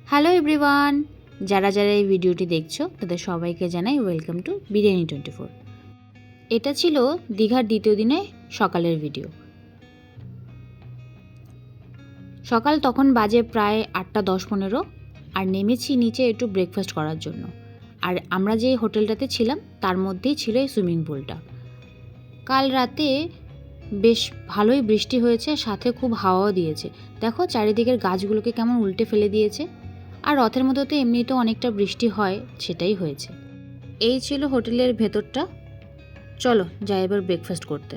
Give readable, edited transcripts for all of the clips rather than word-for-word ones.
Hello everyone, যারা যারা এই ভিডিওটি দেখছো তাদের সবাইকে জানাই ওয়েলকাম টু বিরিয়ানি 24। এটা ছিল দীঘার দ্বিতীয় দিনে সকালের ভিডিও। সকাল তখন বাজে প্রায় 8:10-15 আর নেমেছি নিচে একটু ব্রেকফাস্ট করার জন্য। আর আমরা যে হোটেলটাতে ছিলাম তার মধ্যেই ছিল এই সুইমিং পুলটা। কাল রাতে বেশ ভালোই বৃষ্টি হয়েছে, সাথে খুব হাওয়াও দিয়েছে। দেখো চারিদিকের গাছগুলোকে কেমন উল্টে ফেলে দিয়েছে। আর রথের মধ্যে তো এমনিতেও অনেকটা বৃষ্টি হয়, সেটাই হয়েছে। এই ছিল হোটেলের ভেতরটা। চলো যাই এবার ব্রেকফাস্ট করতে।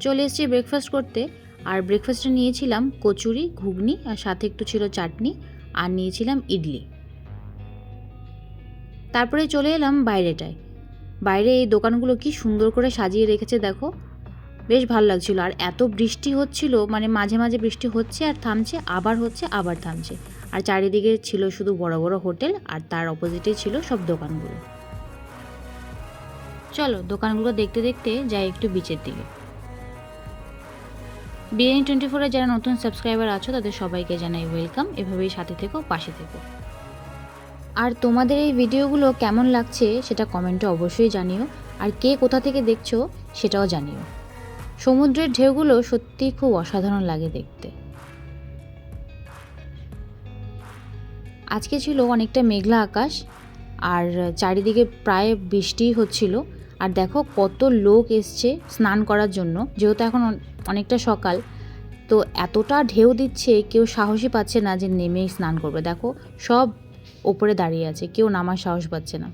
চলে এসেছি ব্রেকফাস্ট করতে। আর ব্রেকফাস্টে নিয়েছিলাম কচুরি, ঘুগনি, আর সাথে একটু ছিল চাটনি, আর নিয়েছিলাম ইডলি। তারপরে চলে এলাম বাইরেটায়। বাইরে এই দোকানগুলো কি সুন্দর করে সাজিয়ে রেখেছে দেখো, বেশ ভালো লাগছিল। আর এত বৃষ্টি হচ্ছিল, মানে মাঝে মাঝে বৃষ্টি হচ্ছে আর থামছে, আবার হচ্ছে আবার থামছে। আর চারিদিকে ছিল শুধু বড় বড় হোটেল, আর তার অপোজিটেই ছিল সব দোকানগুলো। চলো দোকানগুলো দেখতে দেখতে যাই একটু বিচের দিকে। বিরিয়ানি 24-এ যারা নতুন সাবস্ক্রাইবার আছো তাদের সবাইকে জানাই ওয়েলকাম। এভাবেই সাথে থেকো, পাশে থেকো। আর তোমাদের এই ভিডিওগুলো কেমন লাগছে সেটা কমেন্টে অবশ্যই জানিও। আর কে কোথা থেকে দেখছো সেটাও জানিও। সমুদ্রের ঢেউগুলো সত্যি খুব অসাধারণ লাগে দেখতে। আজকে ছিল অনেকটা মেঘলা আকাশ, আর চারিদিকে প্রায় বৃষ্টি হচ্ছিল। আর দেখো কত লোক এসছে স্নান করার জন্য, যেহেতু এখন অনেকটা সকাল, তো এতটা ঢেউ দিচ্ছে কেউ সাহসই পাচ্ছে না যে নেমেই স্নান করবে। দেখো সব ওপরে দাঁড়িয়ে আছে, কেউ নামার সাহস পাচ্ছে না।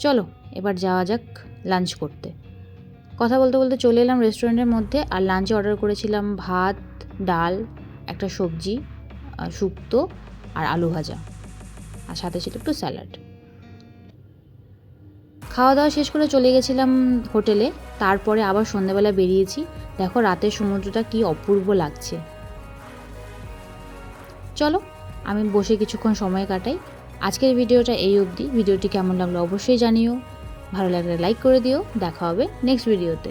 চলো এবার যাওয়া যাক লাঞ্চ করতে। কথা বলতে বলতে চলে এলাম রেস্টুরেন্টের মধ্যে। আর লাঞ্চে অর্ডার করেছিলাম ভাত, ডাল, একটা সবজি, শুক্তো আর আলু ভাজা, আর সাথে ছিল একটু স্যালাড। খাওয়া দাওয়া শেষ করে চলে গেছিলাম হোটেলে। তারপরে আবার সন্ধ্যাবেলা বেরিয়েছি। দেখো রাতের সমুদ্রটা কি অপূর্ব লাগছে। চলো আমি বসে কিছুক্ষণ সময় কাটাই। আজকের ভিডিওটা এই অবধি। ভিডিওটি কেমন লাগলো অবশ্যই জানিও। ভালো লাগলে লাইক করে দিও। দেখা হবে নেক্সট ভিডিওতে।